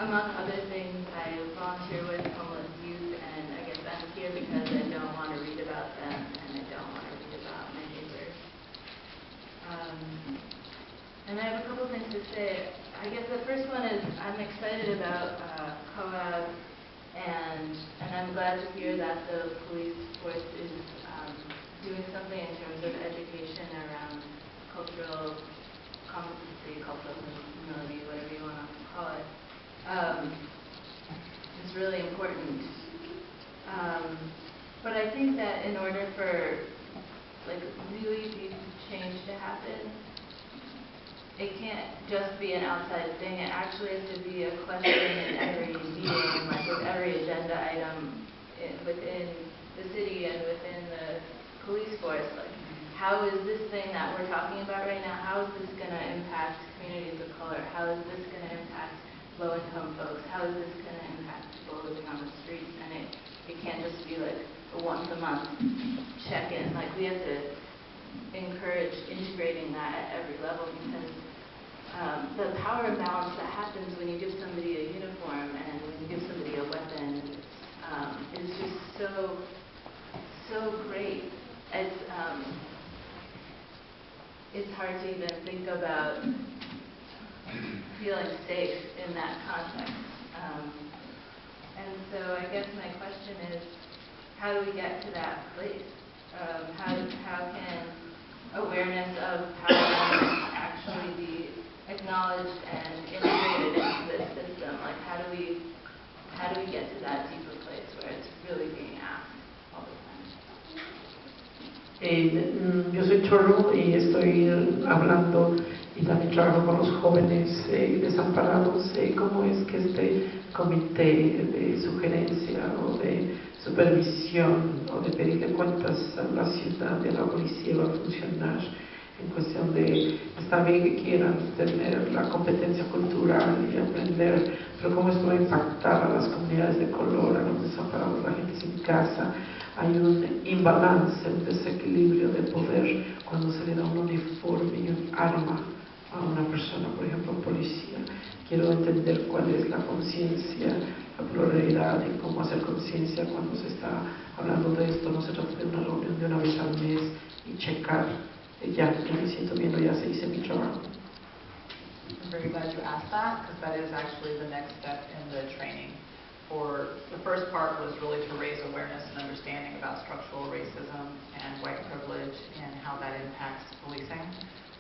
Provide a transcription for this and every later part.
among other things, I volunteer with homeless youth, and I guess I'm here because I don't want to read about them, and I don't want to read about my neighbors. And I have a couple things to say. I guess the first one is I'm excited about COAB, and I'm glad to hear that the police force is doing something in terms of education around cultural competency, cultural humility, whatever you want to call it. It's really important. But I think that in order for like really deep change to happen, it can't just be an outside thing. It actually has to be a question in every meeting, like with every agenda item within the city and within the police force. Like, how is this thing that we're talking about right now, how is this going to impact communities of color? How is this going to impact low-income folks? How is this going to impact people living on the streets? And it can't just be like a once-a-month check-in. Like, we have to encourage integrating that at every level, because the power imbalance that happens when you give somebody a uniform and when you give somebody a weapon is just so great. It's hard to even think about feeling safe in that context. And so I guess my question is, how do we get to that place? How can awareness of power actually be acknowledged and integrated into this system? Like, how do we get to that deeper place where it's really being asked all the time? Yo soy chorro y estoy hablando y también trabajo con los jóvenes desamparados. ¿Cómo es que este comité de sugerencia o de supervisión o de pedirle cuentas a la ciudad y a la policía va a funcionar? En cuestión de, está bien que quieran tener la competencia cultural y aprender, pero cómo esto va a impactar a las comunidades de color, a los desamparados, a la gente sin casa. Hay un imbalance, un desequilibrio de poder cuando se le da un uniforme y un arma a una persona, por ejemplo, policía. Quiero entender cuál es la conciencia, la pluralidad y cómo hacer conciencia cuando se está hablando de esto. No se trata de una reunión de una vez al mes y checar. Ya me siento bien, ya se hice mi trabajo. I'm very glad you asked that, because that is actually the next step in the training. The first part was really to raise awareness and understanding about structural racism and white privilege and how that impacts policing.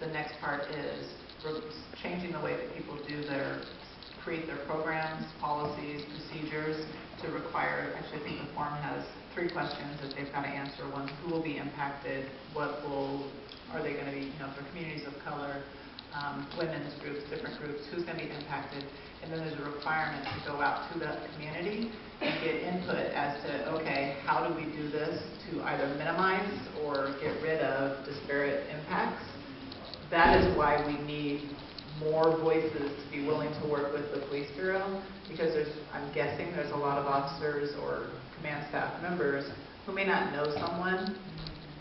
The next part is changing the way that people create their programs, policies, procedures to require, actually I think the form has 3 questions that they've got to answer. One, who will be impacted? Are they going to be, for communities of color, women's groups, different groups, who's going to be impacted? And then there's a requirement to go out to that community and get input as to, okay, how do we do this to either minimize or get rid of disparate impacts? That is why we need more voices to be willing to work with the police bureau, because I'm guessing there's a lot of officers or command staff members who may not know someone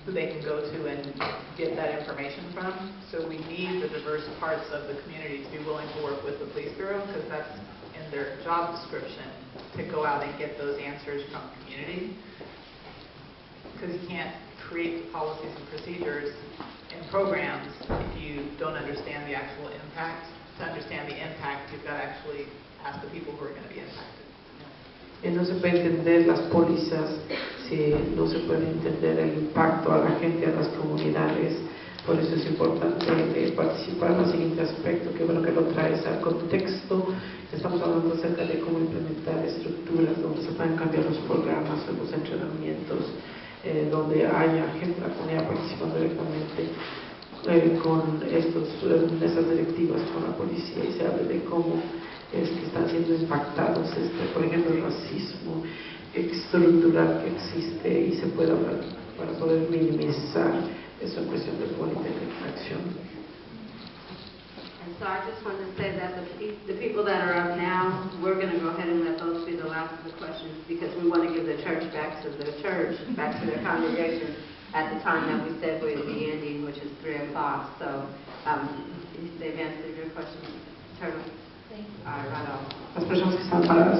who they can go to and get that information from. So we need the diverse parts of the community to be willing to work with the police bureau, because that's in their job description, to go out and get those answers from the community. Because you can't create the policies and procedures and programs if you don't understand the actual impact. To understand the impact, you've got to actually ask the people who are going to be impacted. No se puede entender las pólizas si no se puede entender el impacto a la gente, a las comunidades. Por eso es importante participar en el siguiente aspecto, que bueno que lo traes al contexto. Estamos hablando acerca de cómo implementar estructuras donde se puedan cambiar los programas, los entrenamientos, donde haya gente de la comunidad participando directamente con esas directivas con la policía, y se hable de cómo es que están siendo impactados, por ejemplo, el racismo estructural que existe, y se puede hablar para poder minimizar esa cuestión de política de acción. And so I just wanted to say that the people that are up now, we're going to go ahead and let those be the last of the questions, because we want to give the church, back to their congregation at the time that we said we'd be ending, which is 3 o'clock. So they've answered your questions. Turtle. Thank you. All right, right on. personas que están paradas